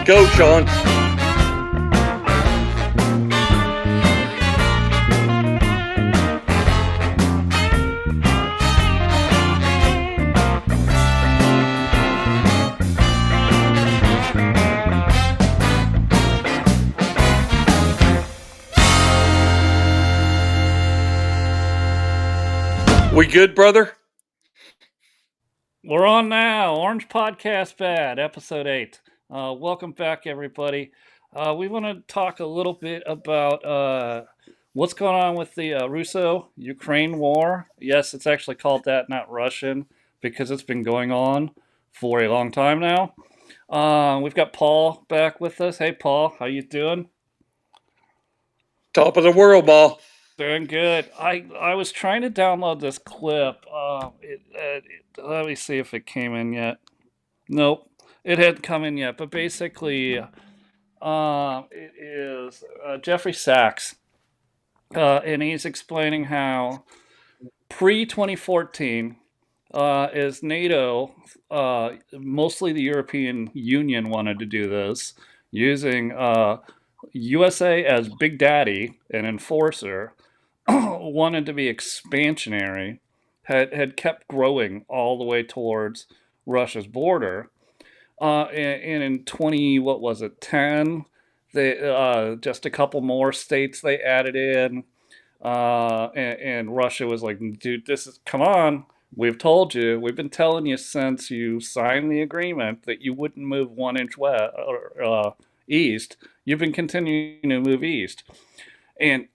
Go, Sean. We good, brother? We're on now. Orange Podcast Bad, Episode 8. Welcome back, everybody. We want to talk a little bit about what's going on with the Russo-Ukraine War. Yes, it's actually called that, not Russian, because it's been going on for a long time now. We've got Paul back with us. Hey, Paul, how you doing? Top of the world, ball. Doing good. I was trying to download this clip. Let me see if it came in yet. Nope, it hadn't come in yet. But basically, it is Jeffrey Sachs, and he's explaining how pre-2014 is NATO, mostly the European Union wanted to do this using USA as Big Daddy and enforcer. Wanted to be expansionary, had kept growing all the way towards Russia's border. And in 10, they just a couple more states they added in, and Russia was like, dude, come on, we've told you, we've been telling you since you signed the agreement that you wouldn't move 1 inch west or east. You've been continuing to move east, and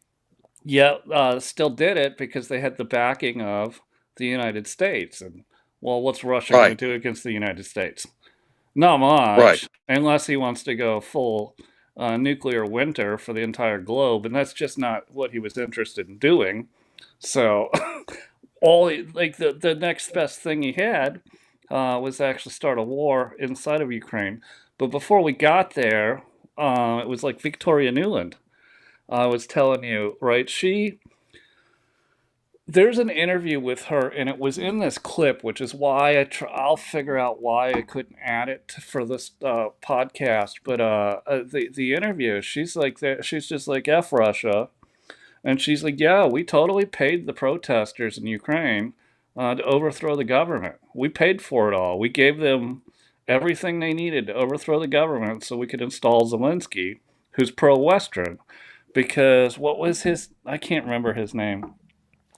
still did it because they had the backing of the United States. And, well, what's Russia going to do against the United States? Not much, unless he wants to go full nuclear winter for the entire globe, and that's just not what he was interested in doing. So, the next best thing he had was to actually start a war inside of Ukraine. But before we got there, it was like Victoria Nuland. I was telling you, right? There's an interview with her, and it was in this clip, which is why I'll figure out why I couldn't add it for this podcast. But the interview, she's just like, F Russia. And she's like, yeah, we totally paid the protesters in Ukraine to overthrow the government. We paid for it all. We gave them everything they needed to overthrow the government so we could install Zelensky, who's pro-Western. Because what was I can't remember his name.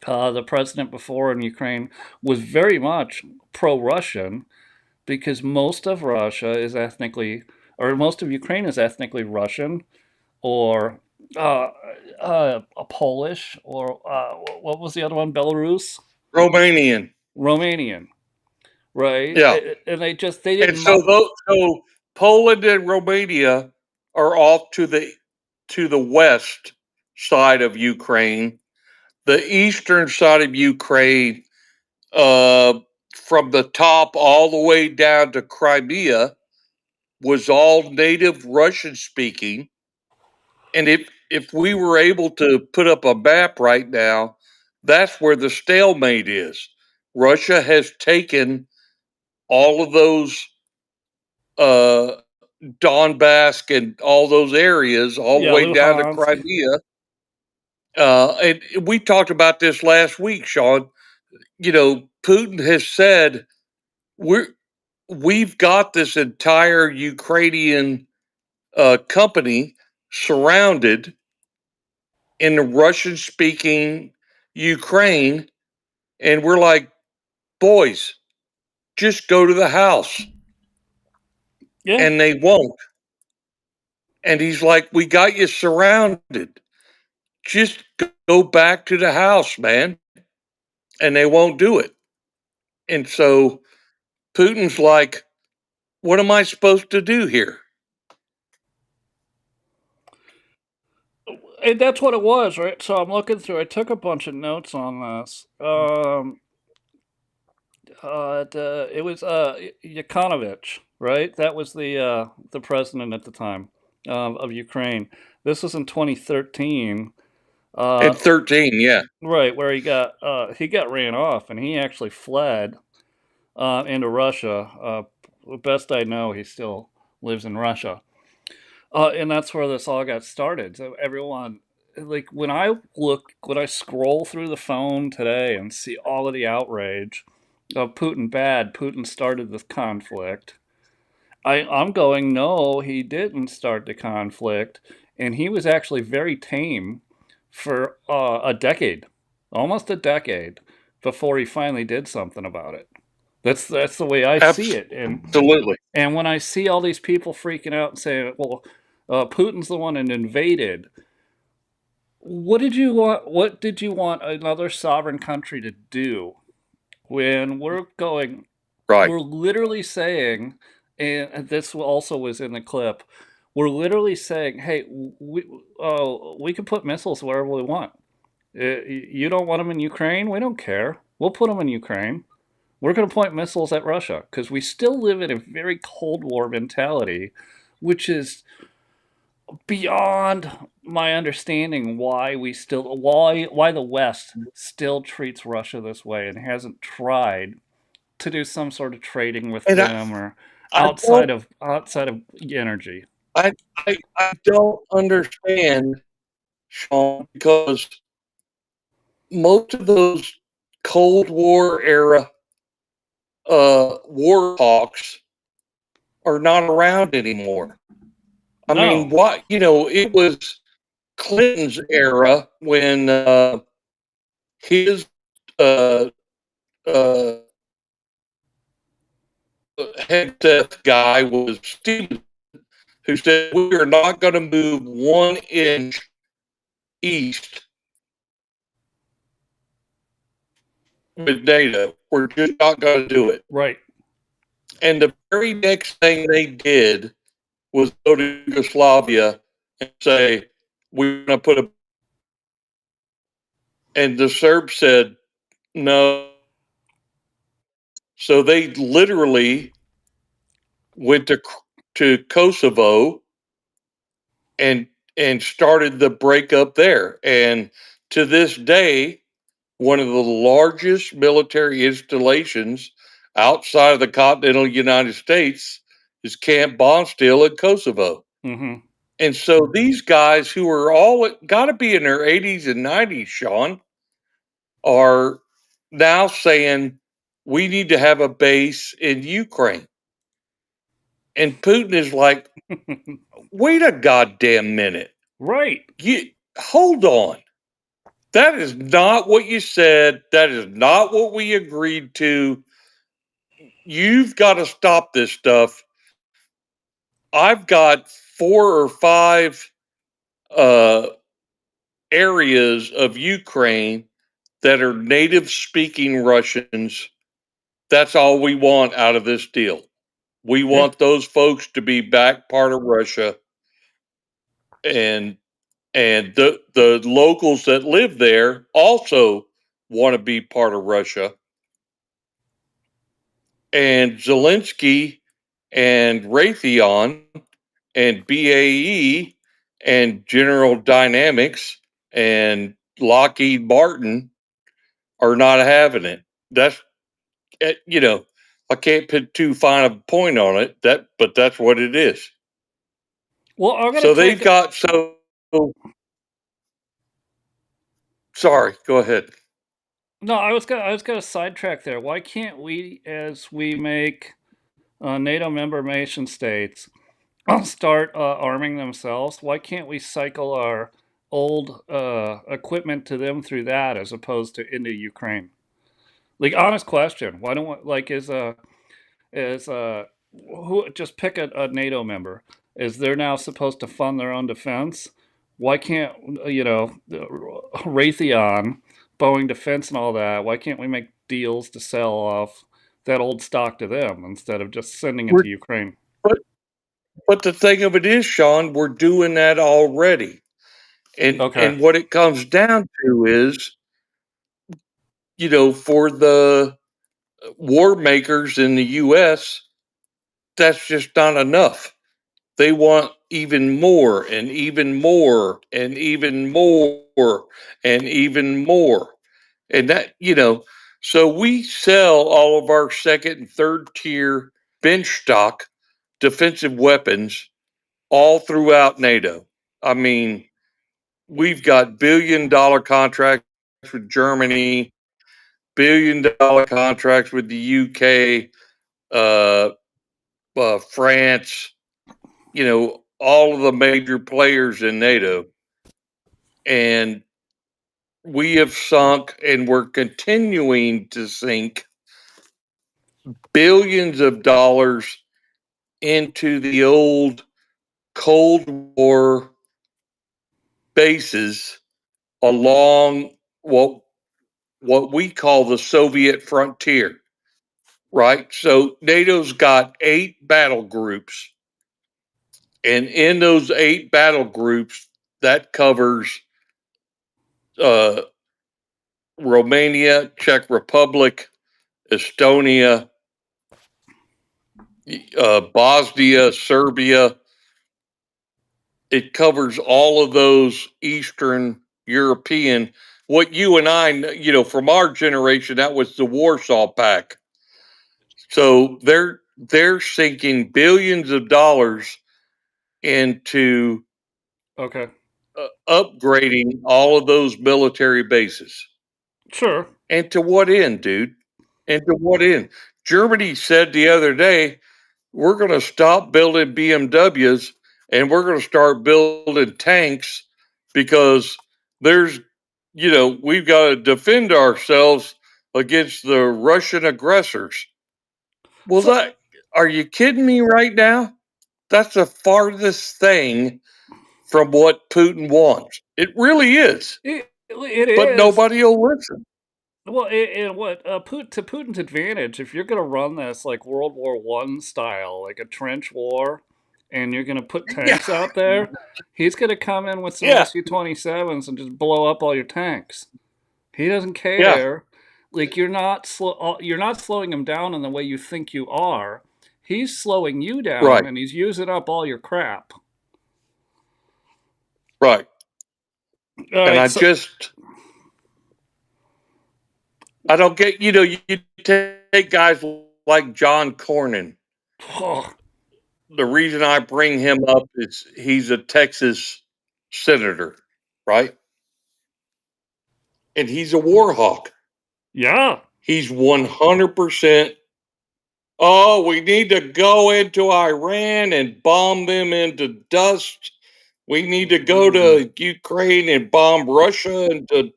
The president before in Ukraine was very much pro-Russian, because most of Russia is most of Ukraine is ethnically Russian, or a Polish, or what was the other one? Belarus? Romanian. Right? Yeah. And they didn't. And so Poland and Romania are off to the west side of Ukraine. The eastern side of Ukraine, from the top all the way down to Crimea, was all native Russian speaking. And if we were able to put up a map right now, that's where the stalemate is. Russia has taken all of those Donbass and all those areas all the way down to Crimea. And we talked about this last week, Sean. You know, Putin has said we've got this entire Ukrainian company surrounded in the Russian-speaking Ukraine, and we're like, boys, just go to the house. Yeah. And they won't. And he's like, we got you surrounded. Just go back to the house, man. And they won't do it. And so Putin's like, what am I supposed to do here? And that's what it was, right? So I'm looking through. I took a bunch of notes on this. It was Yanukovych, right? That was the president at the time of Ukraine. This was in 2013. In 13, yeah. Right, where he got ran off, and he actually fled into Russia. Best I know, he still lives in Russia. And that's where this all got started. So everyone, like when I scroll through the phone today and see all of the outrage of Putin bad, Putin started this conflict. I'm going, no, he didn't start the conflict, and he was actually very tame for a decade, almost a decade, before he finally did something about it. That's the way I see it, Absolutely. and when I see all these people freaking out and saying, "Well, Putin's the one that invaded," what did you want another sovereign country to do when Right. we're literally saying, and this also was in the clip, we're literally saying, "Hey, we can put missiles wherever we want. You don't want them in Ukraine? We don't care. We'll put them in Ukraine. We're going to point missiles at Russia because we still live in a very Cold War mentality, which is beyond my understanding why the West still treats Russia this way and hasn't tried to do some sort of trading with And them or I don't outside of energy. I I don't understand, Sean, because most of those Cold War era war hawks are not around anymore. I mean, No. what it was Clinton's era when his uh, uh, head death guy was Stephen, who said we are not going to move 1 inch east with NATO. We're just not going to do it. Right. And the very next thing they did was go to Yugoslavia and say, we're going to put a. And the Serbs said, no. So they literally went to Kosovo and started the breakup there. And to this day, one of the largest military installations outside of the continental United States is Camp Bondsteel in Kosovo. Mhm. And so these guys who are all got to be in their 80s and 90s, Sean, are now saying we need to have a base in Ukraine. And Putin is like, wait a goddamn minute. Right. You hold on. That is not what you said. That is not what we agreed to. You've got to stop this stuff. I've got 4 or 5 uh, areas of Ukraine that are native speaking Russians. That's all we want out of this deal. We Yeah. want those folks to be back part of Russia, and the locals that live there also want to be part of Russia. And Zelensky and Raytheon and BAE and General Dynamics and Lockheed Martin are not having it. That's I can't put too fine a point on it. But that's what it is. Well, I'm gonna So they've take it. got so. Sorry, go ahead. No, I was gonna sidetrack there. Why can't we, as we make NATO member nation states, start arming themselves? Why can't we cycle our old equipment to them through that as opposed to into Ukraine? Like, honest question. Why don't we, like is who just pick a NATO member? Is they're now supposed to fund their own defense? Why can't Raytheon, Boeing Defense, and all that? Why can't we make deals to sell off that old stock to them instead of just sending it We're, to Ukraine? but but the thing of it is, Sean, we're doing that already. Okay. And what it comes down to is, for the war makers in the US, that's just not enough. They want even more and even more and even more and even more. And so we sell all of our second and third tier bench stock defensive weapons all throughout NATO. I mean, we've got $1 billion contracts with Germany, $1 billion contracts with the UK, France, all of the major players in NATO. And we have sunk and we're continuing to sink billions of dollars into the old Cold War bases along what we call the Soviet frontier, right? So NATO's got 8 battle groups, and in those 8 battle groups, that covers uh, Romania, Czech Republic, Estonia, Bosnia, Serbia. It covers all of those Eastern European. What you and I, from our generation, that was the Warsaw Pact. So they're sinking billions of dollars into Okay. upgrading all of those military bases. Sure. And to what end, dude? And to what end? Germany said the other day, we're going to stop building BMWs and we're going to start building tanks because we've got to defend ourselves against the Russian aggressors. Well, So, are you kidding me right now? That's the farthest thing from what Putin wants. It really is. it But is. nobody will listen. Well, and what to Putin's advantage, if you're gonna run this like World War One style, like a trench war, and you're gonna put Yeah, tanks out there, he's gonna come in with some yeah, Su-27s and just blow up all your tanks. He doesn't yeah. care. Like you're not slowing him down in the way you think you are. He's slowing you down, Right, and he's using up all your crap. right. All And right, so I don't get, you take guys like John Cornyn. oh, The reason I bring him up is he's a Texas senator, right? And he's a war hawk. yeah, He's 100%. Oh, we need to go into Iran and bomb them into dust. We need to go to Ukraine and bomb Russia into,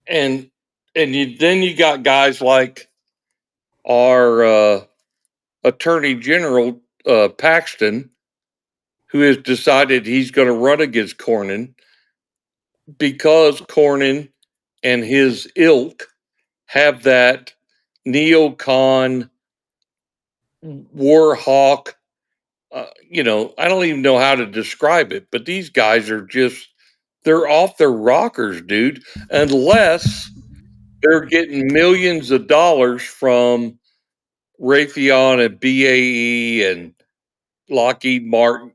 and then you got guys like our Attorney General Paxton, who has decided he's going to run against Cornyn because Cornyn and his ilk have that neocon war hawk. I don't even know how to describe it, but these guys are they're off their rockers, dude, unless they're getting millions of dollars from Raytheon and BAE and Lockheed Martin,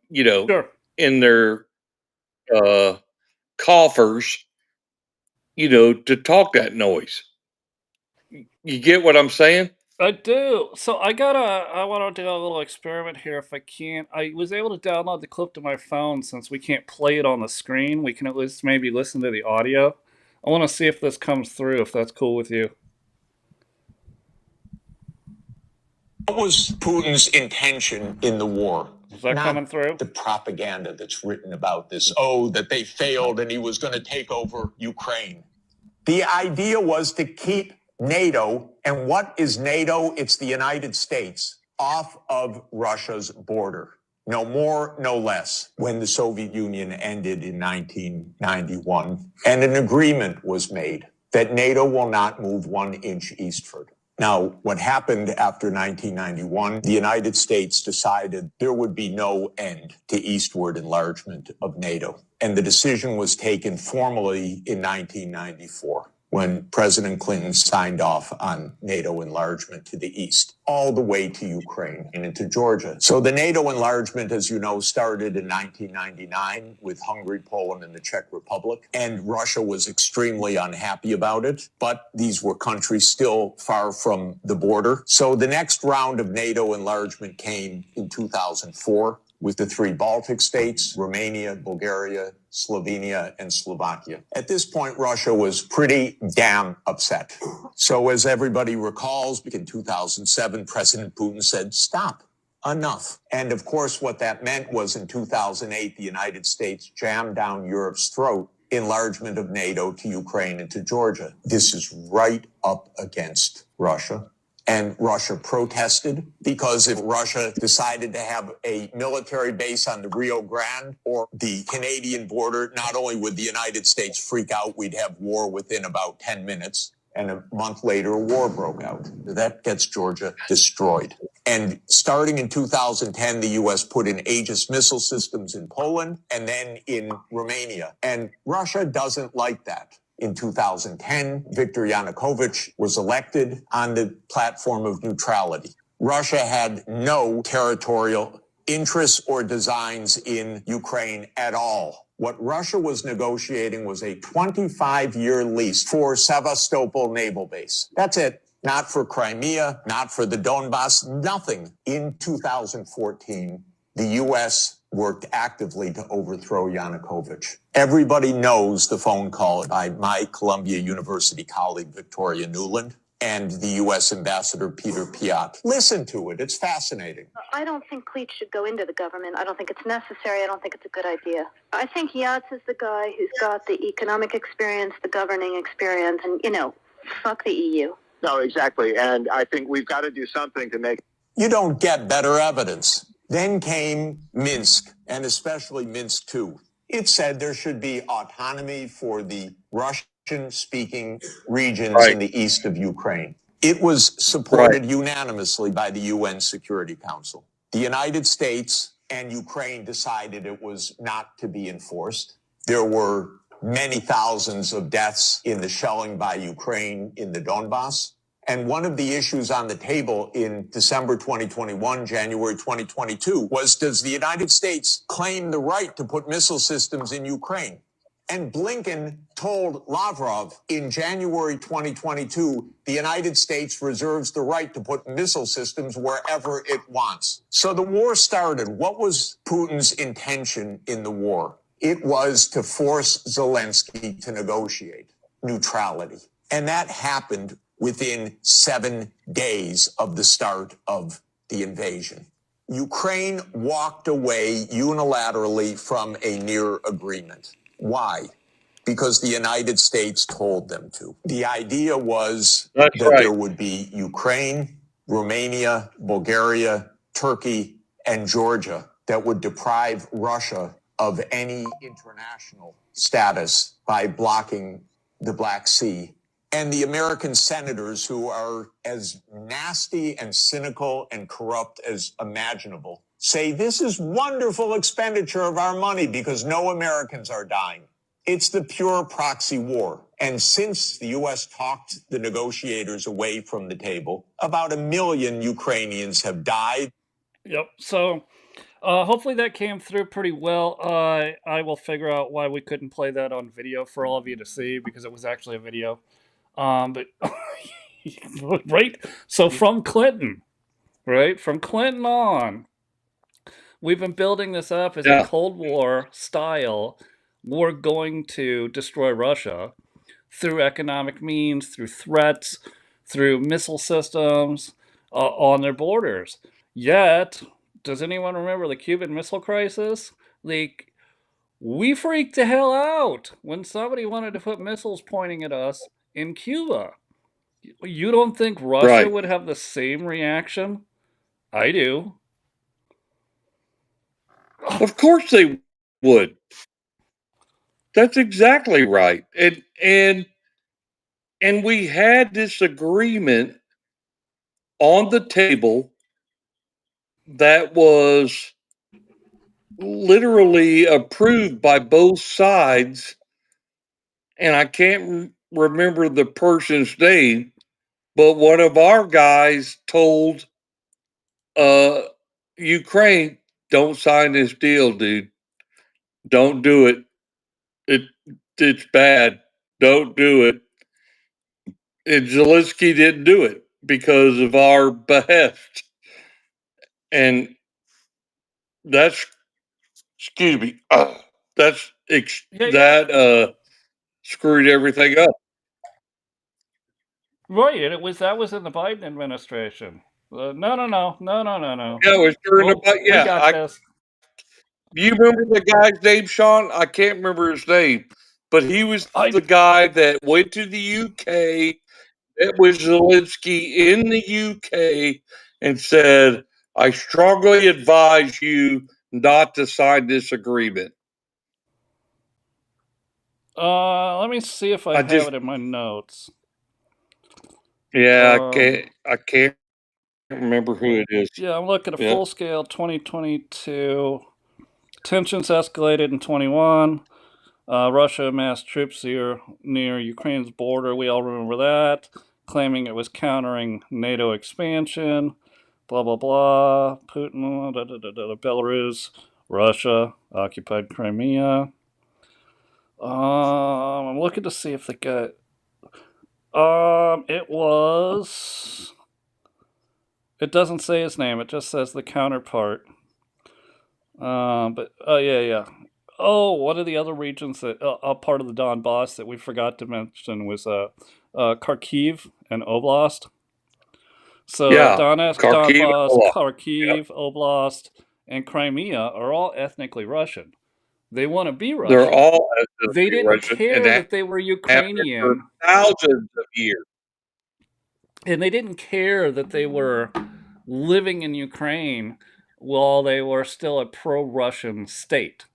sure. in their uh, coffers, to talk that noise. You get what I'm saying? I do. So I want to do a little experiment here if I can. I was able to download the clip to my phone since we can't play it on the screen. We can at least maybe listen to the audio. I want to see if this comes through, if that's cool with you. What was Putin's intention in the war? Is that coming through? The propaganda that's written about this, that they failed and he was going to take over Ukraine. The idea was to keep NATO, and what is NATO? It's the United States, off of Russia's border. No more, no less. When the Soviet Union ended in 1991, and an agreement was made that NATO will not move 1 inch eastward. Now, what happened after 1991, the United States decided there would be no end to eastward enlargement of NATO. And the decision was taken formally in 1994 when President Clinton signed off on NATO enlargement to the east, all the way to Ukraine and into Georgia. So the NATO enlargement, as you know, started in 1999 with Hungary, Poland, and the Czech Republic. And Russia was extremely unhappy about it, but these were countries still far from the border. So the next round of NATO enlargement came in 2004. with the three Baltic states, Romania, Bulgaria, Slovenia, and Slovakia. At this point, Russia was pretty damn upset. So as everybody recalls, in 2007, President Putin said, stop. Enough. And of course, what that meant was in 2008, the United States jammed down Europe's throat enlargement of NATO to Ukraine and to Georgia. This is right up against Russia. And Russia protested because if Russia decided to have a military base on the Rio Grande or the Canadian border, not only would the United States freak out, we'd have war within about 10 minutes. And a month later, a war broke out. That gets Georgia destroyed. And starting in 2010, the U.S. put in Aegis missile systems in Poland and then in Romania. And Russia doesn't like that. In 2010, Viktor Yanukovych was elected on the platform of neutrality. Russia had no territorial interests or designs in Ukraine at all. What Russia was negotiating was a 25-year lease for Sevastopol naval base. That's it. Not for Crimea, not for the Donbass, nothing. In 2014, the U.S. worked actively to overthrow Yanukovych. Everybody knows the phone call by my Columbia University colleague, Victoria Nuland, and the U.S. Ambassador Peter Piot. Listen to it. It's fascinating. I don't think Cleach should go into the government. I don't think it's necessary. I don't think it's a good idea. I think Yats is the guy who's got the economic experience, the governing experience, and, fuck the EU. No, exactly. And I think we've got to do something to make... You don't get better evidence. Then came Minsk, and especially Minsk II. It said there should be autonomy for the Russian-speaking regions in the east of Ukraine. It was supported unanimously by the UN Security Council. The United States and Ukraine decided it was not to be enforced. There were many thousands of deaths in the shelling by Ukraine in the Donbass. And one of the issues on the table in December 2021, January 2022, was, does the United States claim the right to put missile systems in Ukraine? And Blinken told Lavrov in January 2022, the United States reserves the right to put missile systems wherever it wants. So the war started. What was Putin's intention in the war? It was to force Zelensky to negotiate neutrality. And that happened within 7 days of the start of the invasion. Ukraine walked away unilaterally from a near agreement. Why? Because the United States told them to. The idea was that there would be Ukraine, Romania, Bulgaria, Turkey, and Georgia that would deprive Russia of any international status by blocking the Black Sea. And the American senators, who are as nasty and cynical and corrupt as imaginable, say this is wonderful expenditure of our money because no Americans are dying. It's the pure proxy war. And since the U.S. talked the negotiators away from the table, about 1 million Ukrainians have died. Yep. So hopefully that came through pretty well. I will figure out why we couldn't play that on video for all of you to see, because it was actually a video. But right. So from Clinton on, we've been building this up as a Cold War style. We're going to destroy Russia through economic means, through threats, through missile systems on their borders. Yet, does anyone remember the Cuban Missile Crisis? Like, we freaked the hell out when somebody wanted to put missiles pointing at us in Cuba. You don't think Russia would have the same reaction? I do. Of course they would. That's exactly right. And we had this agreement on the table that was literally approved by both sides. And I can't remember the person's name, but one of our guys told Ukraine, don't sign this deal, dude. Don't do it. It's bad. Don't do it. And Zelensky didn't do it because of our behest. And that's excuse me, that's Yeah, that screwed everything up. right. And that was in the Biden administration. No, no, no, no, no, no, no. Yeah, it was during the We yeah. got this. Do you remember the guy's name, Sean? I can't remember his name, but he was I the guy that went to the UK. It was Zelensky in the UK and said, "I strongly advise you not to sign this agreement." let me see if I I have just, it in my notes. yeah, Um, I can't remember who it is. yeah, I'm looking at Yeah, full scale 2022. Tensions escalated in 21. Russia amassed troops here near Ukraine's border. We all remember that, claiming it was countering NATO expansion. Blah blah blah. Putin, Belarus, Russia occupied Crimea. I'm looking to see if they got. It was. It doesn't say his name. It just says the counterpart. But oh yeah, yeah. Oh, one of the other regions that a part of the Donbass that we forgot to mention was Kharkiv and Oblast. So yeah, Donetsk, Kharkiv. Donbass, Yep, Kharkiv, Oblast, and Crimea are all ethnically Russian. They want to be they're Russian. all They ethnically didn't Russian and care that they were have been for Ukrainian, thousands of years. and they didn't care that they were living in Ukraine while they were still a pro-Russian state.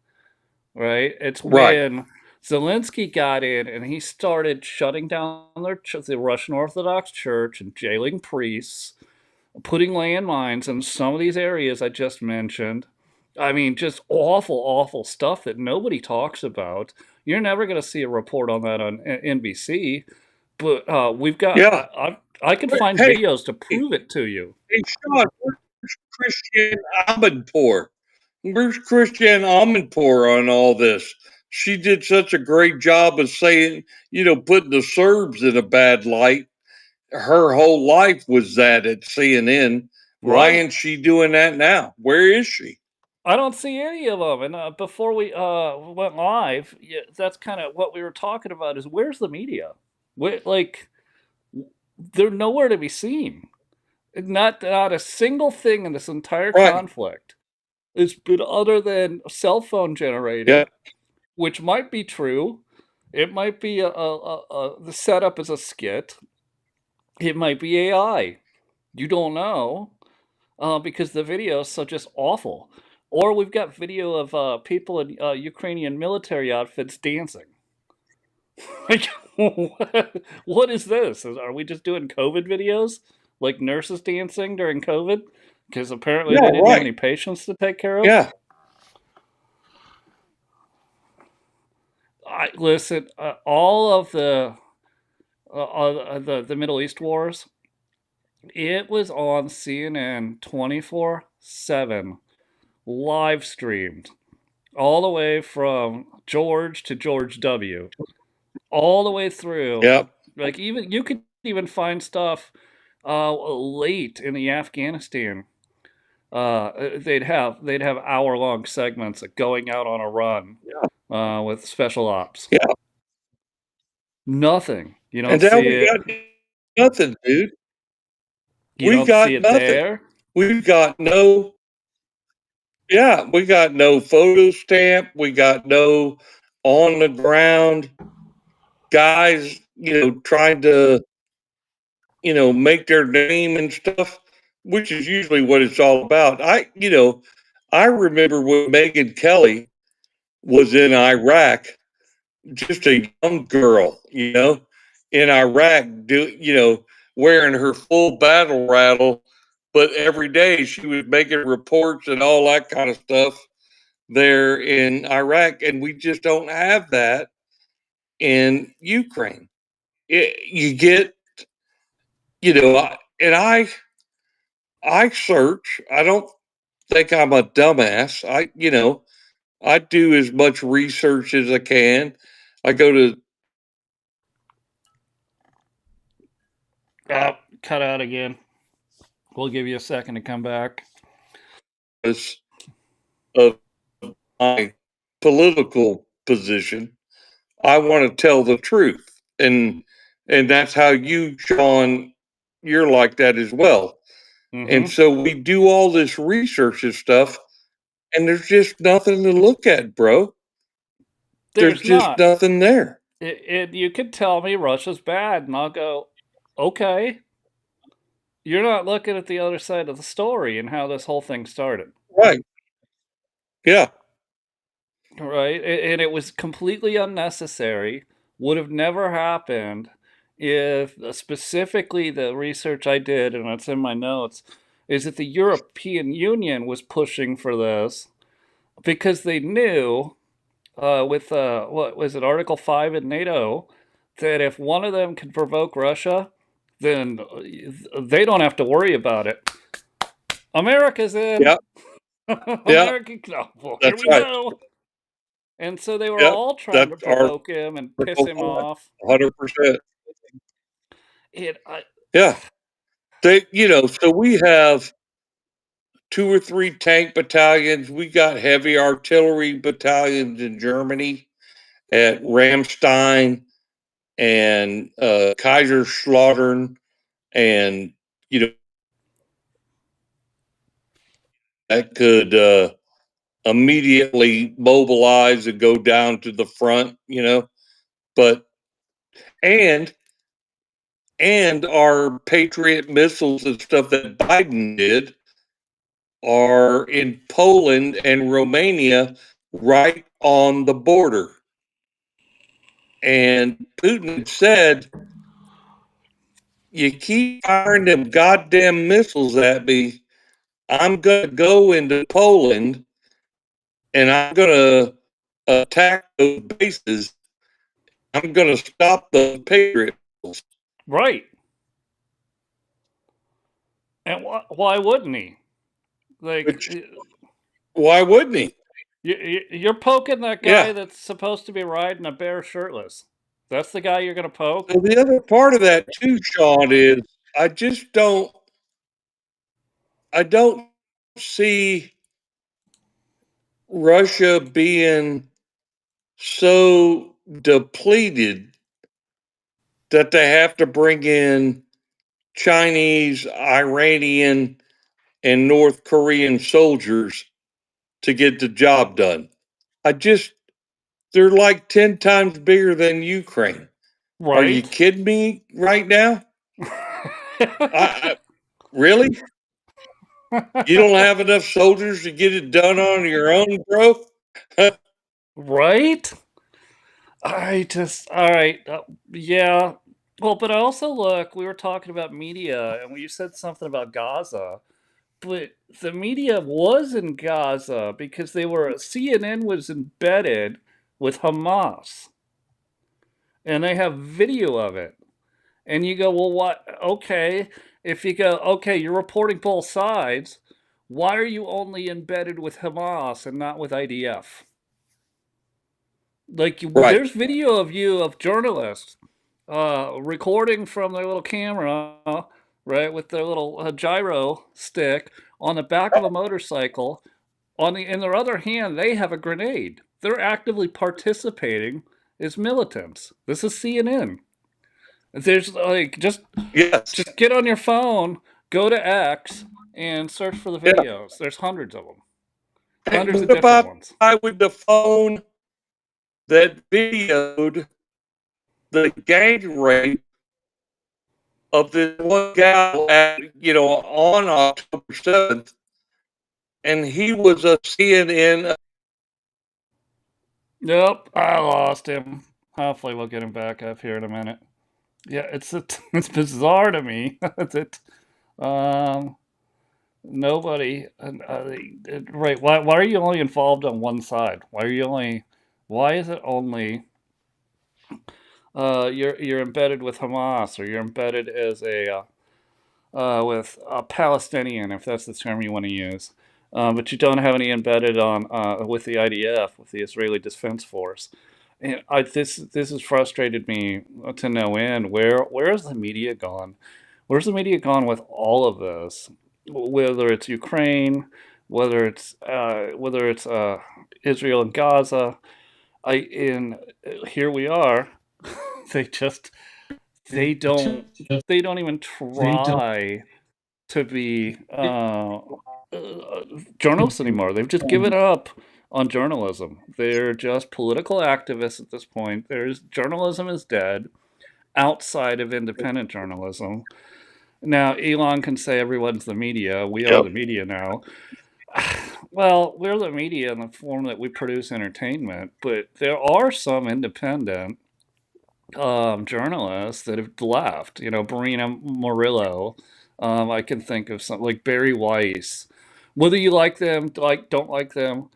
Right? It's Right. when Zelensky got in and he started shutting down the Russian Orthodox Church and jailing priests, putting landmines in some of these areas I just mentioned. I mean, just awful, awful stuff that nobody talks about. You're never going to see a report on that on NBC, but we've got. Yeah. I can find Hey, videos to hey, prove it to you. hey, Sean, where's Christian Amanpour? Where's Christian Amanpour on all this? She did such a great job of saying, putting the Serbs in a bad light. Her whole life was that at CNN. Why Right. isn't she doing that now? Where is she? I don't see any of them. And before we went live, yeah, that's kind of what we were talking about. Is where's the media? Like they're nowhere to be seen. Not a single thing in this entire Right. conflict has been other than cell phone Yeah. generated, which might be true. It might be the setup is a skit. It might be AI. You don't know. Because the video is so just awful. Or we've got video of people in Ukrainian military outfits dancing. Like, what is this? Are we just doing COVID videos? Like nurses dancing during COVID? Because apparently Yeah, they didn't have right. any patients to take care of? Yeah. Listen, all of the Middle East wars, it was on CNN 24/7, live streamed. All the way from George to George W. All the way through. Yeah. Like even you could even find stuff late in the Afghanistan. They'd have hour-long segments of going out on a run with special ops. Yeah. Nothing. You don't And now see we it. got nothing, dude. You We don't see got it nothing. there. We've got no, yeah, we got no photo stamp. We got no on the ground guys, trying to, make their name and stuff, which is usually what it's all about. I remember when Megan Kelly was in Iraq, just a young girl, in Iraq, wearing her full battle rattle, but every day she was making reports and all that kind of stuff there in Iraq, and we just don't have that in Ukraine. You get, and I search. I don't think I'm a dumbass. I do as much research as I can. I go to Cut out again. We'll give you a second to come back. this of my political position. I want to tell the truth. And that's how you, Sean, you're like that as well. And Mm-hmm. so we do all this research and stuff, and there's just nothing to look at, bro. There's There's just not. nothing there. You could tell me Russia's bad, and I'll go, okay. You're not looking at the other side of the story and how this whole thing started, Right. Yeah. right? And it was completely unnecessary. Would have never happened if specifically the research I did, and it's in my notes, is that the European Union was pushing for this because they knew with what was it, Article 5 in NATO, that if one of them can provoke Russia, then they don't have to worry about it. America's in. Yeah. Yeah. America, oh, well, here That's we right. go. And so they were Yep. all trying to That's our provoke him and piss Article him 5. off. 100%. It, I, Yeah. So we have 2 or 3 tank battalions. We got heavy artillery battalions in Germany at Ramstein and Kaiserslautern, and that could immediately mobilize and go down to the front. But and our Patriot missiles and stuff that Biden did are in Poland and Romania, right on the border. And Putin said, "You keep firing them goddamn missiles at me, I'm going to go into Poland and I'm going to attack those bases. I'm going to stop the Patriot missiles." right. And why wouldn't he? Like, Which, why wouldn't he? you're poking that guy Yeah. that's supposed to be riding a bear shirtless. That's the guy you're going to poke? So the other part of that too, Sean, is I just I don't see Russia being so depleted that they have to bring in Chinese, Iranian, and North Korean soldiers to get the job done. I just, they're like 10 times bigger than Ukraine. Are you Right? kidding me right now? Really? You don't have enough soldiers to get it done on your own, bro? Right? All right. Yeah. Well, but also look, we were talking about media and you said something about Gaza, but the media was in Gaza because CNN was embedded with Hamas and they have video of it. And you go, well, what? Okay. If you go, okay, you're reporting both sides. Why are you only embedded with Hamas and not with IDF? Like, Right. there's video of you of journalists recording from their little camera, right, with their little gyro stick on the back of a motorcycle. In their other hand, they have a grenade. They're actively participating as militants. This is CNN. There's like Yes. just get on your phone, go to X, and search for the Yeah. videos. There's hundreds of them, Hey, hundreds of what different about ones. the guy with the phone that videoed the gang rape of this one gal on October 7th, and he was a CNN. Nope, I lost him. Hopefully, we'll get him back up here in a minute. Yeah, it's bizarre to me that um, nobody right. Why are you only involved on one side? Why is it only you're embedded with Hamas or you're embedded as a with a Palestinian, if that's the term you want to use. But you don't have any embedded on with the IDF, with the Israeli Defense Force. And this has frustrated me to no end. Where has the media gone? Where's the media gone with all of this? Whether it's Ukraine, whether it's Israel and Gaza. Here we are. They just they don't even try to be journalists anymore. They've just given up on journalism. They're just political activists at this point. Journalism is dead outside of independent journalism. Now, Elon can say everyone's the media. We are the media now. Well, we're the media in the form that we produce entertainment, but there are some independent journalists that have left. You know, Marina Murillo. I can think of some like Barry Weiss. Whether you like them, don't like them,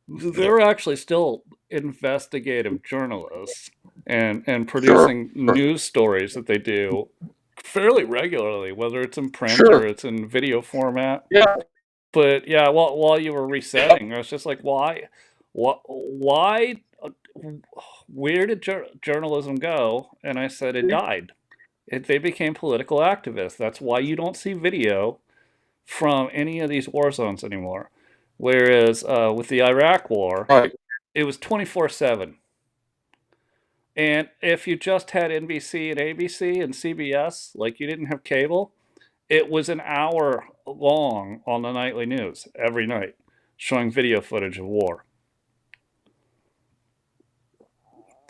they're actually still investigative journalists and producing news stories that they do fairly regularly, whether it's in print or it's in video format. Yeah. But yeah, while you were resetting, I was just like, why, why, where did journalism go? And I said it died. They became political activists. That's why you don't see video from any of these war zones anymore. Whereas with the Iraq War, Right. it was 24/7. And if you just had NBC and ABC and CBS, like you didn't have cable, it was an hour long on the nightly news every night, showing video footage of war.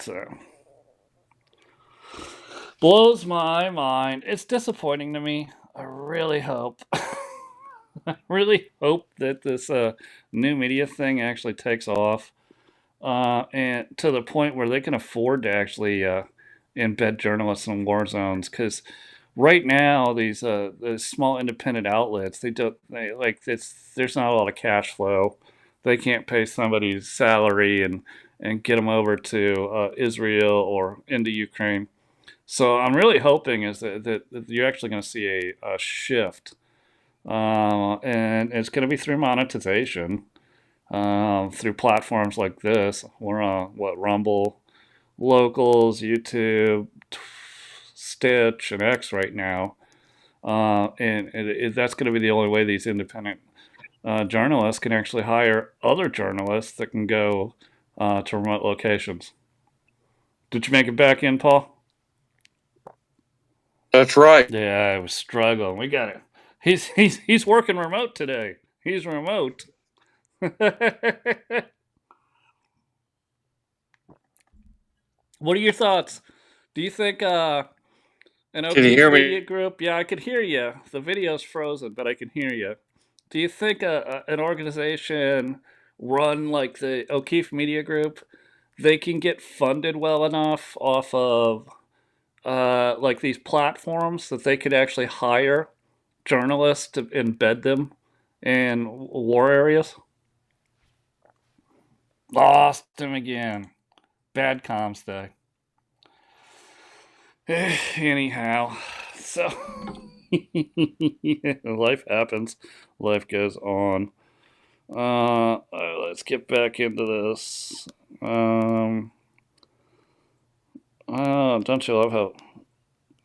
So, blows my mind. It's disappointing to me. I really hope. I really hope that this new media thing actually takes off, and to the point where they can afford to actually embed journalists in war zones. Because right now, these small independent outlets, there's not a lot of cash flow. They can't pay somebody's salary and get them over to Israel or into Ukraine. So I'm really hoping is that you're actually going to see a shift. And it's going to be through monetization, through platforms like this. We're on Rumble, Locals, YouTube, Stitch, and X right now, and that's going to be the only way these independent journalists can actually hire other journalists that can go to remote locations. Did you make it back in, Paul? That's right. Yeah, I was struggling. We got it. He's working remote today. He's remote. What are your thoughts? Do you think an Can you O'Keefe hear me? Media Group? Yeah, I could hear you. The video's frozen, but I can hear you. Do you think an organization run like the O'Keefe Media Group, they can get funded well enough off of like these platforms that they could actually hire journalists to embed them in war areas? Lost him again. Bad comms day. Anyhow, so life happens. Life goes on. Let's get back into this. Don't you love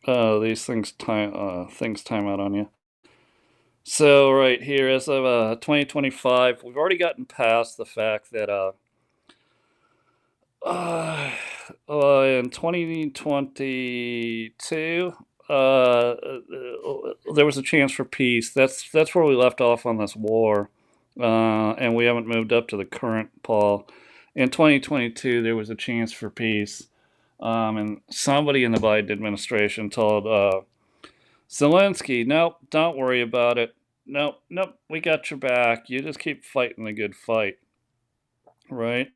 how these things time out on you? So right here, as of 2025, we've already gotten past the fact that in 2022, there was a chance for peace. That's where we left off on this war, and we haven't moved up to the current, Paul. In 2022, there was a chance for peace, and somebody in the Biden administration told Zelensky, "Nope, don't worry about it. Nope, we got your back. You just keep fighting the good fight." Right?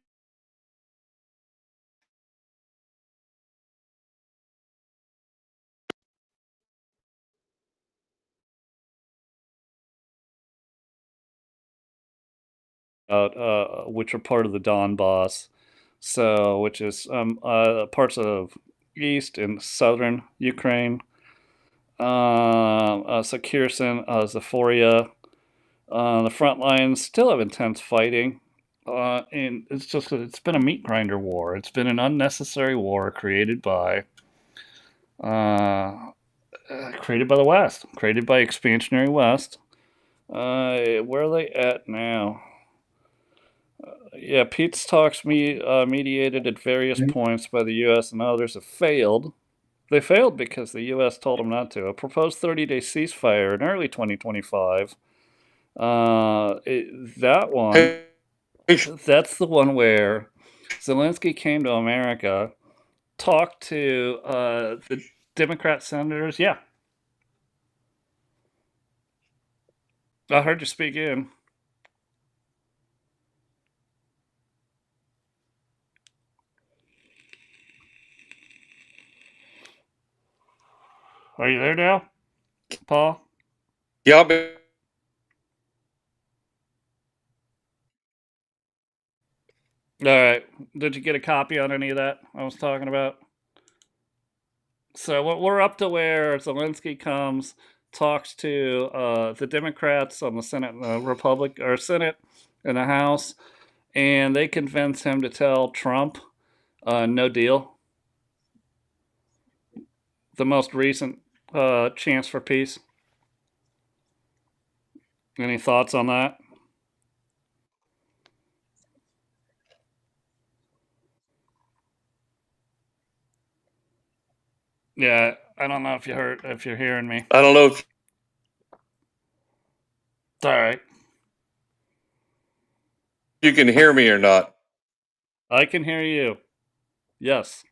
Which are part of the Donbass, so which is parts of east and southern Ukraine. So Kherson, Zaporizhia, the front lines still have intense fighting, and it's been a meat grinder war. It's been an unnecessary war created by the West, created by expansionary West. Where are they at now? Yeah, peace talks mediated at various points by the U.S. and others have failed. They failed because the U.S. told them not to. A proposed 30-day ceasefire in early 2025. That one, Hey, that's the one where Zelensky came to America, talked to the Democrat senators. Yeah, I heard you speak in. Are you there now, Paul? yeah, All right. Did you get a copy on any of that I was talking about? So we're up to where Zelensky comes, talks to the Democrats on the Senate, Senate and the House, and they convince him to tell Trump, no deal. The most recent chance for peace. Any thoughts on that? Yeah, I don't know if you're hearing me. I don't know if All right, you can hear me or not. I can hear you. Yes,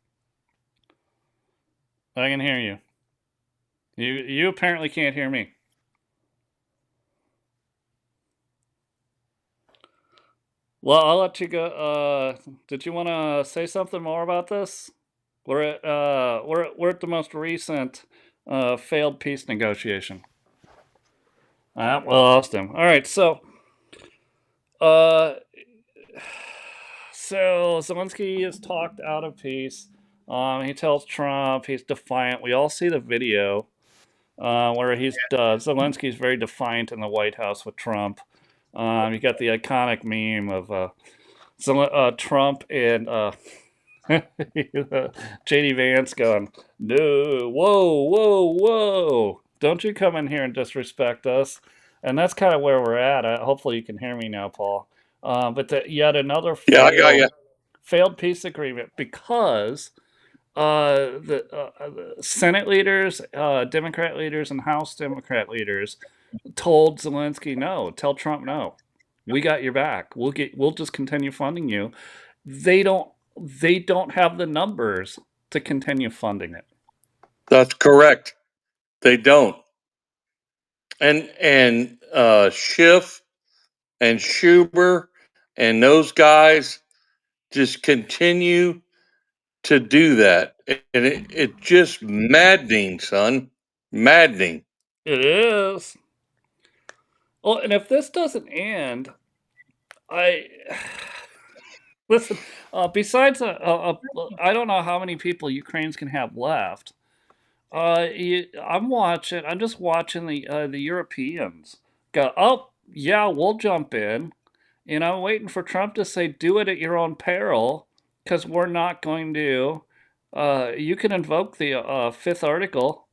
I can hear you. You apparently can't hear me. Well, I'll let you go. Did you want to say something more about this? We're at the most recent failed peace negotiation. We lost him. All right, so uh, so Zelensky is talked out of peace. He tells Trump he's defiant. We all see the video where Zelensky's very defiant in the White House with Trump. You got the iconic meme of Trump and JD Vance going, no, whoa, don't you come in here and disrespect us. And that's kind of where we're at. Hopefully you can hear me now, Paul. But yet another Yeah, I got you. failed peace agreement because the Senate leaders, Democrat leaders, and House Democrat leaders told Zelensky no, tell Trump no. We got your back. We'll just continue funding you. They don't have the numbers to continue funding it. That's correct. They don't. And Schiff and Schumer and those guys just continue to do that. And it's just maddening, son. Maddening. It is. Well, and if this doesn't end, listen. Besides, I don't know how many people Ukrainians can have left. I'm just watching the Europeans go. Oh yeah, we'll jump in. And I'm waiting for Trump to say, "Do it at your own peril," because we're not going to. You can invoke the fifth article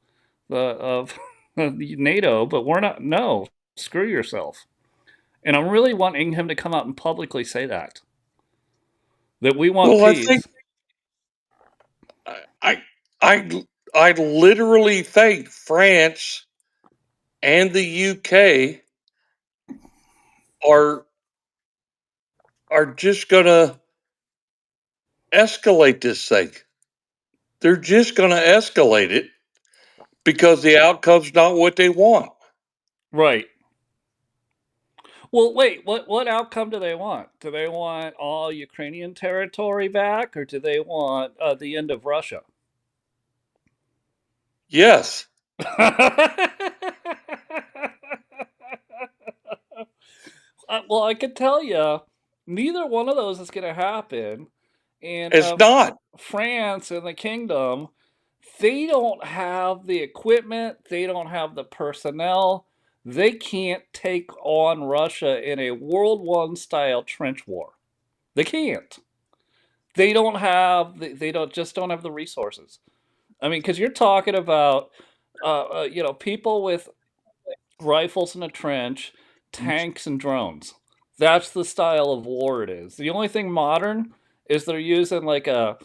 of NATO, but we're not. No, screw yourself. And I'm really wanting him to come out and publicly say that we want Well, I peace. think I literally think France and the UK are just gonna escalate this thing. They're just gonna escalate it because the outcome's not what they want. Right. Well, wait. What outcome do they want? Do they want all Ukrainian territory back, or do they want the end of Russia? Yes. Well, I can tell you, neither one of those is going to happen. And It's not. France and the kingdom, they don't have the equipment, they don't have the personnel, they can't take on Russia in a World War style trench war. They can't. They don't have don't have the resources. I mean, because you're talking about people with rifles in a trench tanks and drones. That's the style of war it is. The only thing modern is they're using like a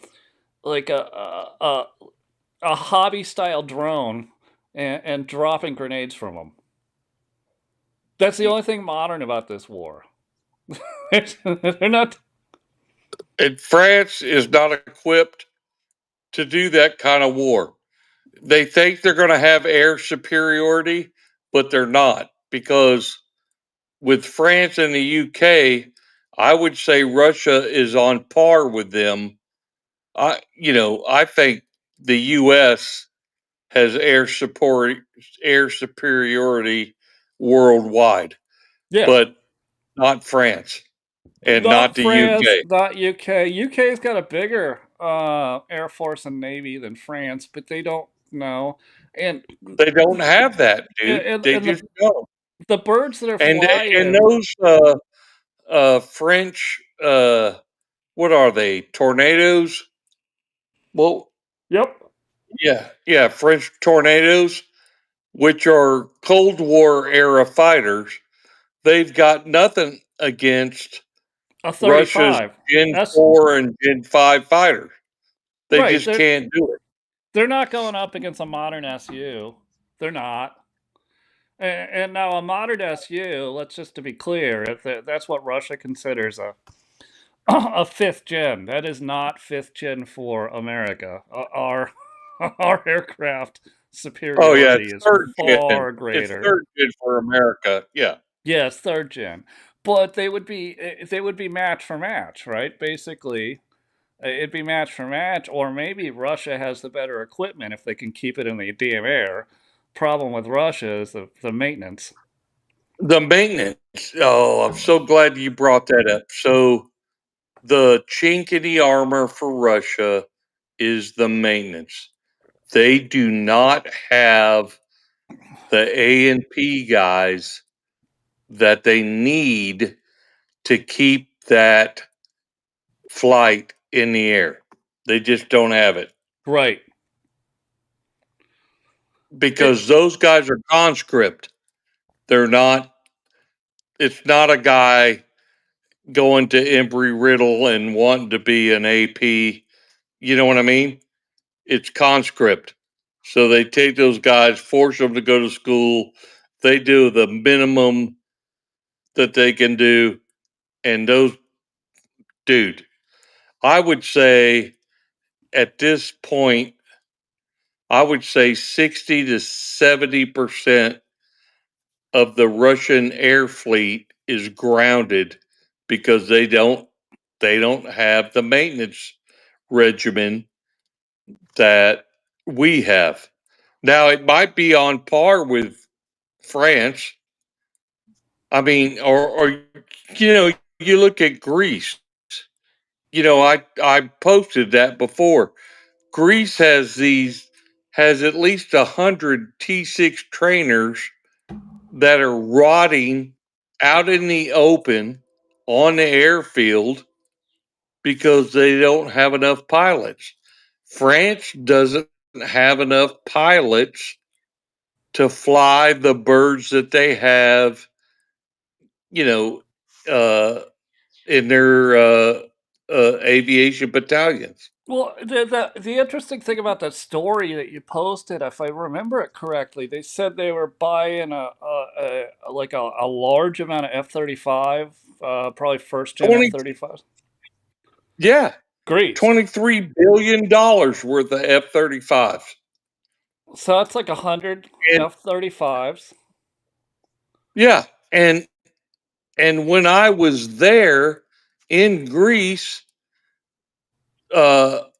hobby style drone and dropping grenades from them. That's the only thing modern about this war. They're not. And France is not equipped to do that kind of war. They think they're going to have air superiority, but they're not, because with France and the UK, I would say Russia is on par with them. I think the US has air superiority worldwide, Yeah, but not France and not not the France, UK. not UK. UK's got a bigger air force and navy than France, but they don't know. And They don't have that, dude. They and just don't. the birds that are And flying. those French what are they? Tornadoes? Well, Yep, yeah, French tornadoes, which are Cold War era fighters. They've got nothing against a Russia's 35. Gen That's 4 and Gen 5 fighters. They right. just can't do it. They're not going up against a modern SU. They're not. And now a modern SU, let's just to be clear, that's what Russia considers a a fifth gen. That is not fifth gen for America. Our aircraft Oh yeah, superiority it's is third gen. far It's greater. third gen for America. Yeah. Yes, third gen, but they would be match for match, right? Basically, it'd be match for match, or maybe Russia has the better equipment if they can keep it in the damn air. Problem with Russia is the maintenance. The maintenance. Oh, I'm so glad you brought that up. So the chink in the armor for Russia is the maintenance. They do not have the A&P guys that they need to keep that flight in the air. They just don't have it, Right. It, because those guys are conscript. They're not, it's not a guy going to Embry Riddle and wanting to be an AP. You know what I mean? It's conscript. So they take those guys, force them to go to school. They do the minimum that they can do. And those, dude, I would say at this point, I would say 60 to 70% of the Russian air fleet is grounded because they don't have the maintenance regimen that we have. Now it might be on par with France. I mean, or you look at Greece. I posted that before. Greece has at least 100 T6 trainers that are rotting out in the open on the airfield because they don't have enough pilots. France doesn't have enough pilots to fly the birds that they have, you know, uh, in their aviation battalions. well, the interesting thing about that story that you posted, if I remember it correctly, they said they were buying a large amount of F-35, probably first gen 20, F-35. yeah, Greece. $23 billion worth of F-35s. So that's like 100 And F-35s. yeah, and when I was there in Greece,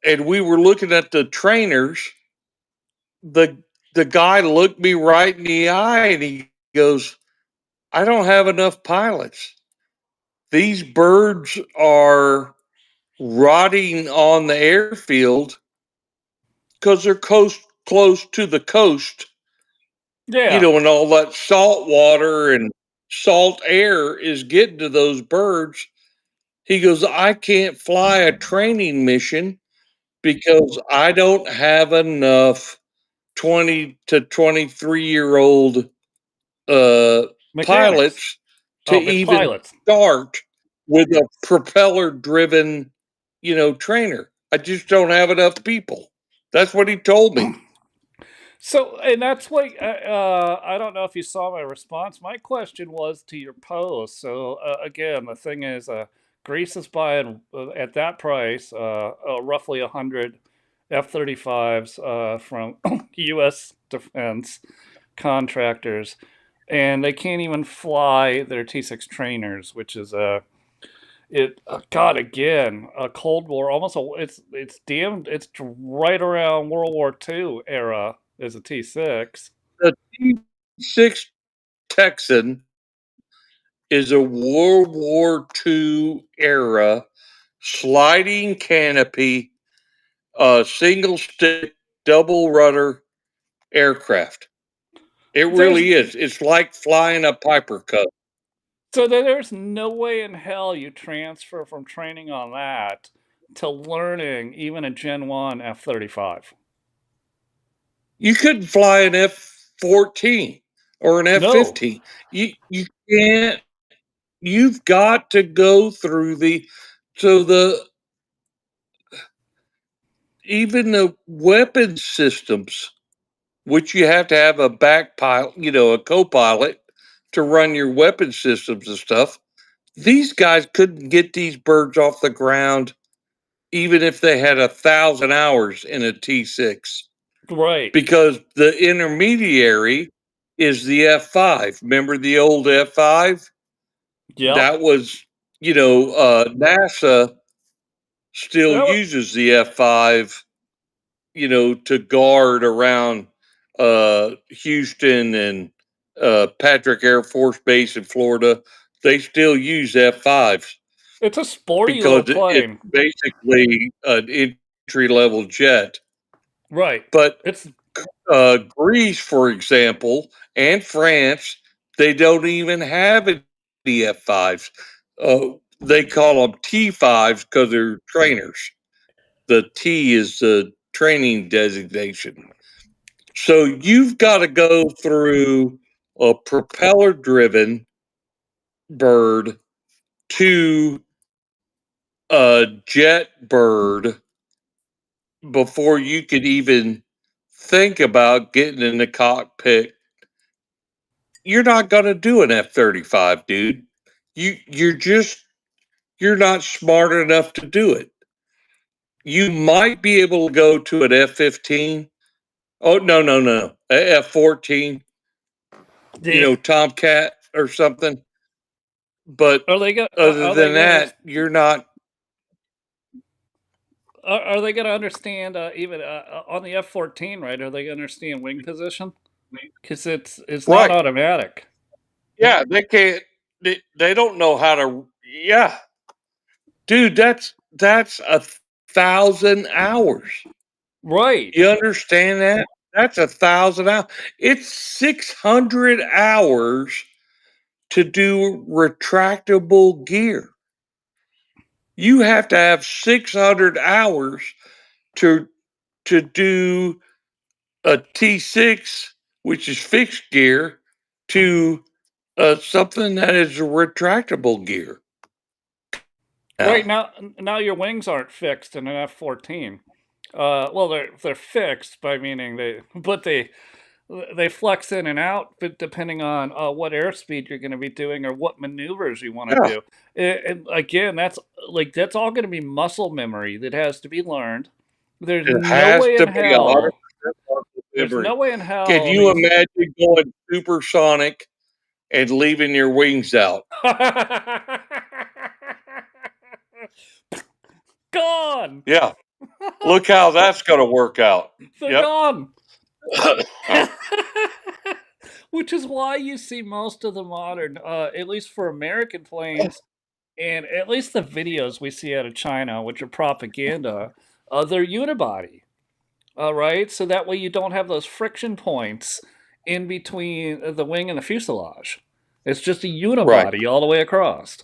and we were looking at the trainers, the the guy looked me right in the eye and he goes, "I don't have enough pilots. These birds are rotting on the airfield because they're close to the coast, Yeah, and all that salt water and salt air is getting to those birds." He goes, "I can't fly a training mission because I don't have enough 20 to 23-year-old uh, mechanics. pilots to Oh, it's even pilots. start with a propeller driven, trainer. I just don't have enough people. That's what he told me. So, and that's what I don't know if you saw my response. My question was to your post. So, again, the thing is, Greece is buying at that price, roughly 100 F-35s from U.S. defense contractors, and they can't even fly their T-6 trainers, which is God, again, a Cold War, almost it's damn, it's right around World War II era is a T6. The T6 Texan is a World War II era sliding canopy, single stick, double rudder aircraft. It There's really is. It's like flying a Piper Cub. so there's no way in hell you transfer from training on that to learning even a Gen 1 F-35. You couldn't fly an F-14 or an No. F-15. You can't. You've got to go through the even the weapon systems, which you have to have a back pilot, a co-pilot to run your weapon systems and stuff. These guys couldn't get these birds off the ground even if they had 1,000 hours in a T6, Right. because the intermediary is the F5. Remember the old F5? Yep. That was, NASA still That wa- uses the F5, to guard around Houston and Patrick Air Force Base in Florida. They still use F5s it's a sporty little because it's plane. basically an entry level jet. Right. But It's Greece, for example, and France, they don't even have any F5s. They call them T5s because they're trainers. The T is the training designation. So you've got to go through a propeller driven bird to a jet bird before you could even think about getting in the cockpit. You're not going to do an F-35, dude. You're not smart enough to do it. You might be able to go to an F-15. Oh, no, no, no. A F-14, the Tomcat or something. But other are they than gonna that, you're not are they gonna understand even on the F-14, right? Are they gonna understand wing position? Because it's not right. automatic. Yeah, they can't. They don't know how to. Yeah, dude, that's 1,000 hours. Right. You understand that? That's 1,000 hours. It's 600 hours to do retractable gear. You have to have 600 hours to do a T6, which is fixed gear, to something that is a retractable gear. Right Now, now your wings aren't fixed in an F-14. Well, they're fixed by meaning they flex in and out, but depending on what airspeed you're going to be doing or what maneuvers you want to yeah, do. And again, that's all going to be muscle memory that has to be learned. There's it no has way in to be 100% hell. muscle There's memory. no way in Can hell you these. imagine going supersonic and leaving your wings out? Gone. Yeah, look how that's going to work out. They're Yep. gone. Which is why you see most of the modern, at least for American planes, and at least the videos we see out of China, which are propaganda, they're unibody. All right, so that way you don't have those friction points in between the wing and the fuselage. It's just a Right. unibody all the way across,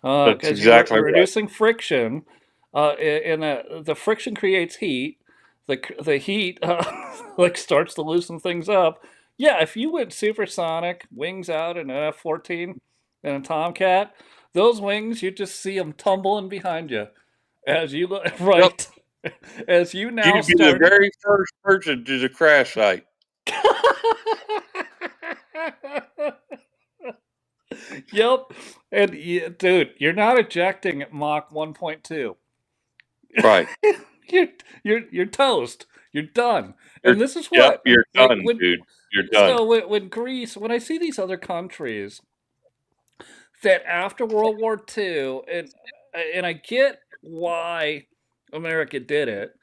That's because you're exactly right. reducing friction, and the friction creates heat. The heat like starts to loosen things up. Yeah, if you went supersonic, wings out in an F-14, in a Tomcat, those wings, you just see them tumbling behind you as you look right. As you now You'd be the start. very first person to the crash site. Yep. And dude, you're not ejecting at Mach 1.2. Right. You're toast. You're done. You're, And this is yep, what, you're like, done, when dude. You're done. so when Greece, when I see these other countries that after World War II, and I get why America did it,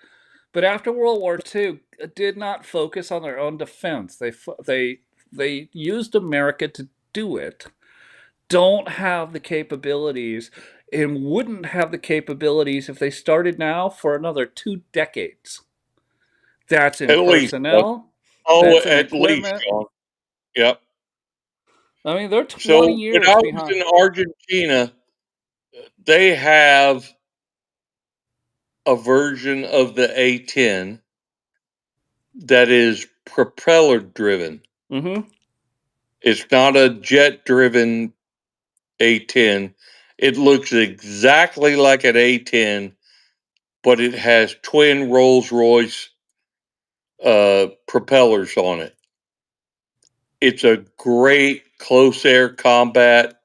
but after World War II, did not focus on their own defense. They used America to do it. Don't have the capabilities and wouldn't have the capabilities if they started now for another 2 decades. That's in At least. personnel. Oh, That's in at least, equipment. Sean. Yep. I mean, they're So 20 when I years was behind. in Argentina, they have a version of the A10 that is propeller driven. Mm-hmm. It's not a jet driven A10. It looks exactly like an A10, but it has twin Rolls Royce propellers on it. It's a great close air combat.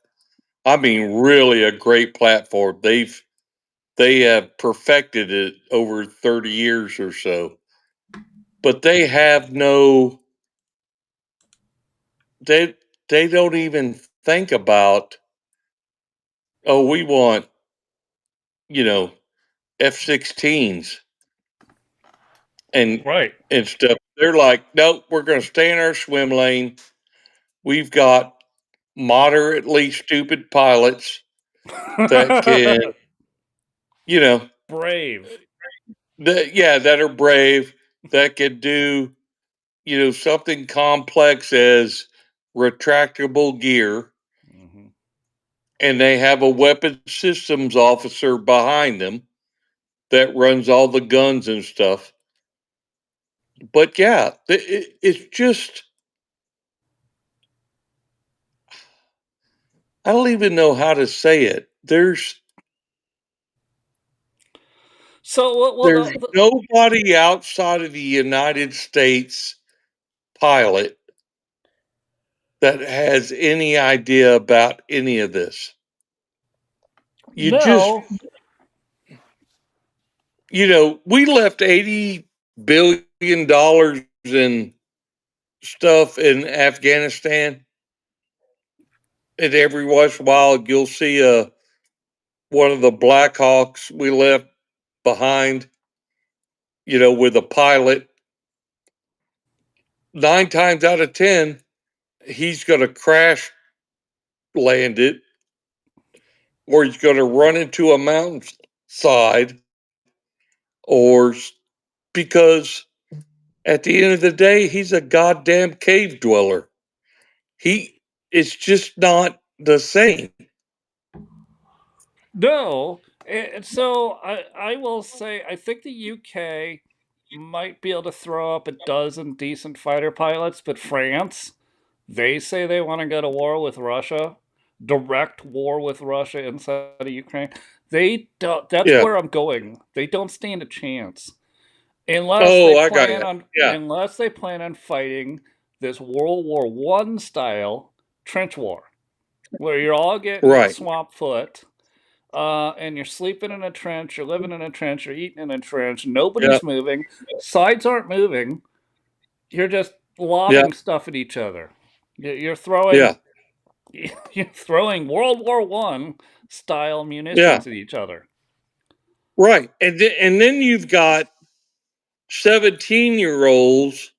I mean, really a great platform. They have perfected it over 30 years or so. But they have no they they don't even think about, oh, we want, you know, F-16s and Right. stuff. They're like, nope, we're going to stay in our swim lane. We've got moderately stupid pilots that can, you know, Brave. that are brave, that can do, something complex as retractable gear, Mm-hmm. and they have a weapon systems officer behind them that runs all the guns and stuff. But yeah, it's just, I don't even know how to say it. So, There's nobody outside of the United States pilot that has any idea about any of this. You just, no. we left $80 billion in stuff in Afghanistan. And every once in a while, you'll see one of the Black Hawks we left behind, with a pilot. 9 times out of 10, he's going to crash land it, or he's going to run into a mountainside, or because at the end of the day, he's a goddamn cave dweller. It's just not the same. No. And so I will say, I think the UK might be able to throw up a dozen decent fighter pilots, but France, they say they want to go to war with Russia, direct war with Russia inside of Ukraine. They don't. That's Yeah. where I'm going. They don't stand a chance unless Oh, they I got plan you. on Yeah. fighting this World War I style trench war, where you're all getting Right. swamp foot. And you're sleeping in a trench, you're living in a trench, you're eating in a trench, nobody's moving, sides aren't moving, you're just lobbing stuff at each other. You're throwing Yeah. you're throwing World War I style munitions Yeah. at each other. Right. And then you've got 17-year-olds,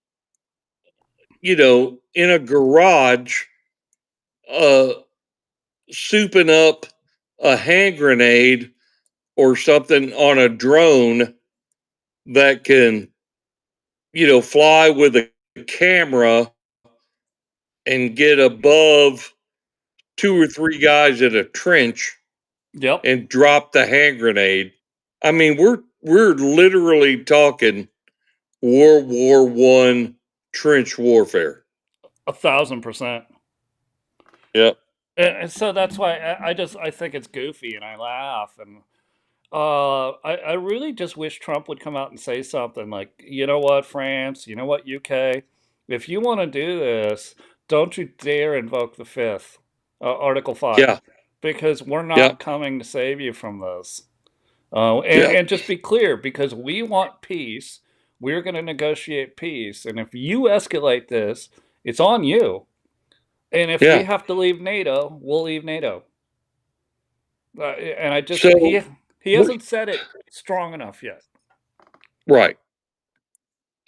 in a garage, uh, souping up a hand grenade or something on a drone that can, fly with a camera and get above 2 or 3 guys in a trench Yep. and drop the hand grenade. I mean, we're literally talking World War I trench warfare. 1,000%. Yep. And so that's why I think it's goofy and I laugh and I really just wish Trump would come out and say something like, you know what, France, you know what, UK, if you want to do this, don't you dare invoke the fifth, Article 5, Yeah. because we're Yeah. not coming to save you from this. Yeah. And just be clear, because we want peace, we're going to negotiate peace. And if you escalate this, it's on you. And if we Yeah. have to leave NATO, we'll leave NATO. And I just So, he hasn't said it strong enough yet. right.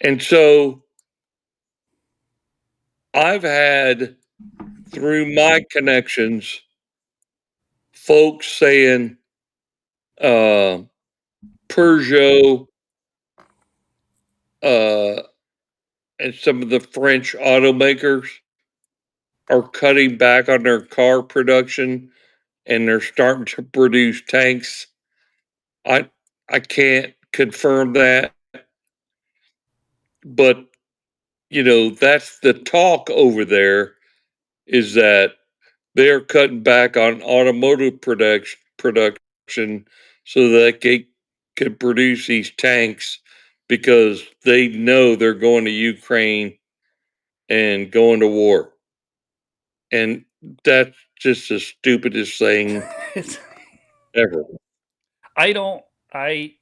And so I've had, through my connections, folks saying, Peugeot, and some of the French automakers are cutting back on their car production and they're starting to produce tanks. I I can't confirm that, but that's the talk over there, is that they're cutting back on automotive production so that they can produce these tanks because they know they're going to Ukraine and going to war. And that's just the stupidest thing ever. I don't I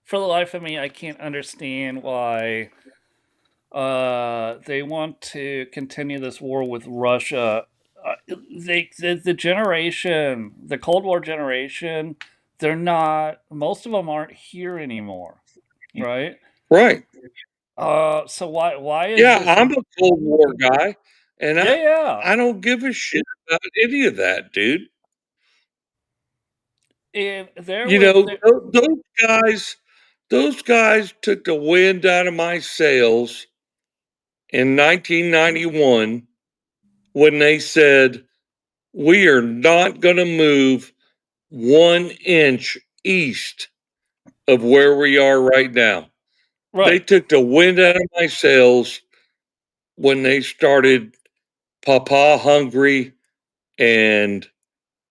for the life of me I can't understand why they want to continue this war with Russia. The generation, the Cold War generation, they're not, most of them aren't here anymore, right? Right. So why is Yeah, this? I'm a Cold War guy, and Yeah, I yeah. I don't give a shit about any of that, dude. And there You was know, there, those guys took the wind out of my sails in 1991 when they said, "We are not going to move 1 inch east of where we are right now." They right, took the wind out of my sails when they started Papa Hungry and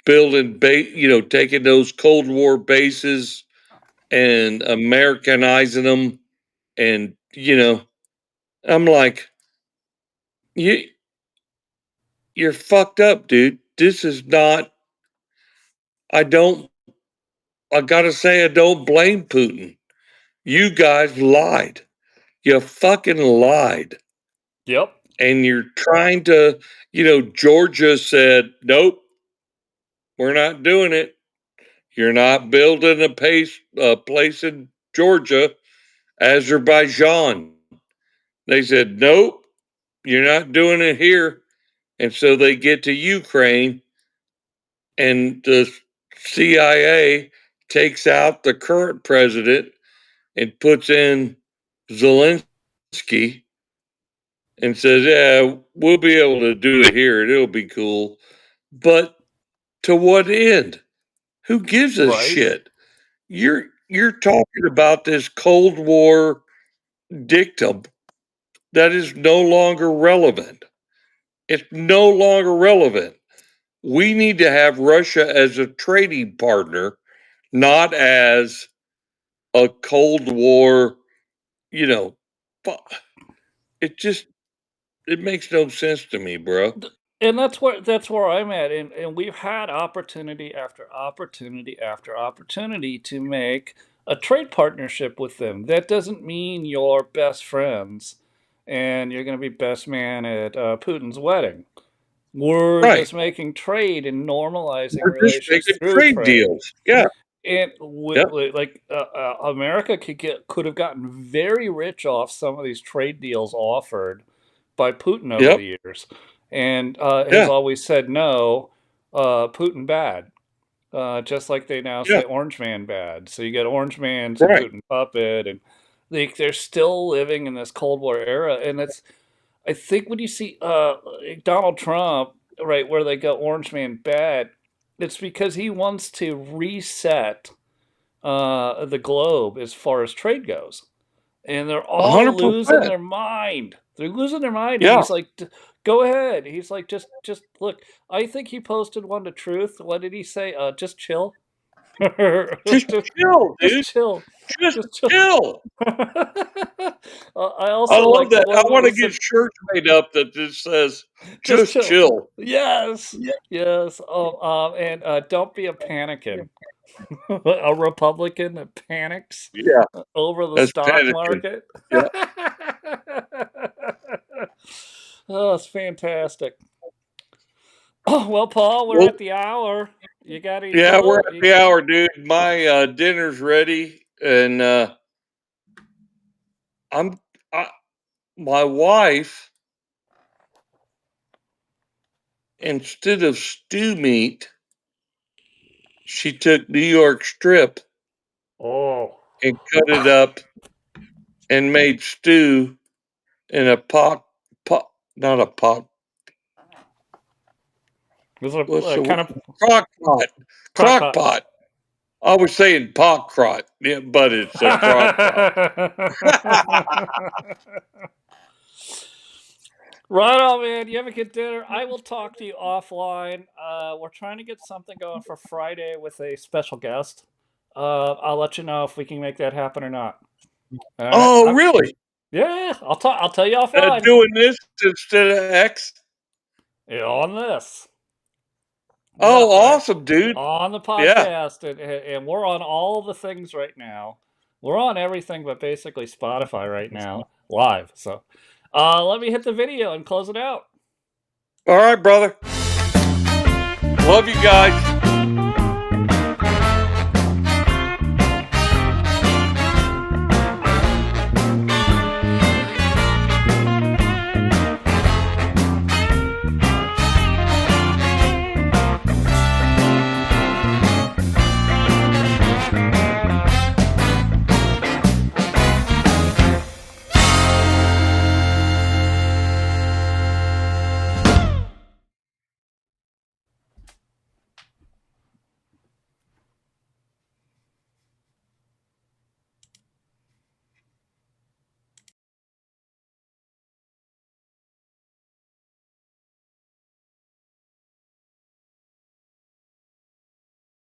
building taking those Cold War bases and Americanizing them. And, I'm like, you, you're fucked up, dude. This is not, I don't, I gotta say, I don't blame Putin. You guys lied. You fucking lied. yep, And you're trying to, Georgia said, nope, we're not doing it. You're not building a place in Georgia. Azerbaijan, they said, nope, you're not doing it here. And so they get to Ukraine, and the CIA takes out the current president and puts in Zelensky and says, yeah, we'll be able to do it here and it'll be cool. But to what end? Who gives a right. shit? You're talking about this Cold War dictum that is no longer relevant. It's no longer relevant. We need to have Russia as a trading partner, not as a Cold War, you know. It just it makes no sense to me, bro. And that's where I'm at, and we've had opportunity after opportunity after opportunity to make a trade partnership with them. That doesn't mean you're best friends and you're going to be best man at Putin's wedding. We're Right. just making trade and normalizing We're just relations making through trade trade. deals. Yeah. And Yep. like America could have gotten very rich off some of these trade deals offered by Putin over Yep. the years, and has Yeah. always said no. Putin bad, just like they now Yeah. say Orange Man bad. So you get Orange Man's a Right. Putin puppet, and they're still living in this Cold War era. And it's I think when you see Donald Trump, right, where they go Orange Man bad, it's because he wants to reset the globe as far as trade goes. And they're all losing 100%. their mind. They're losing their mind. And Yeah. he's like, Go ahead. He's like, just look. I think he posted one to Truth. What did he say? Just chill. Just chill, just dude. chill. Just Just chill. chill. I I also love like the that. I one where want he to get said, shirts made up that just says "Just "Just chill." chill." Yes, yes. Oh, and don't be a panicking. A Republican that panics Yeah, over the that's stock panicking. market. Yeah. Oh, it's fantastic. Oh, well, Paul, we're Well, at the hour. You got yeah, anything? we're at the hour, dude. My dinner's ready, and I'm I, my wife, instead of stew meat, she took New York strip Oh, and cut it up and made stew in a not a pot. this is What's a the kind of crock pot? crock Crock pot. pot. I was saying pot crot, yeah, but it's a crock pot. Right on, man. You have a good dinner. I will talk to you offline. We're trying to get something going for Friday with a special guest. I'll let you know if we can make that happen or not. All right. Oh, really? Yeah, I'll tell you offline. Doing this instead of X? Yeah, on this. Yeah, Oh, right. awesome, dude. On the Yeah. podcast, and we're on all the things right now. We're on everything but basically Spotify right now, live. So, let me hit the video and close it out. All right, brother. Love you guys.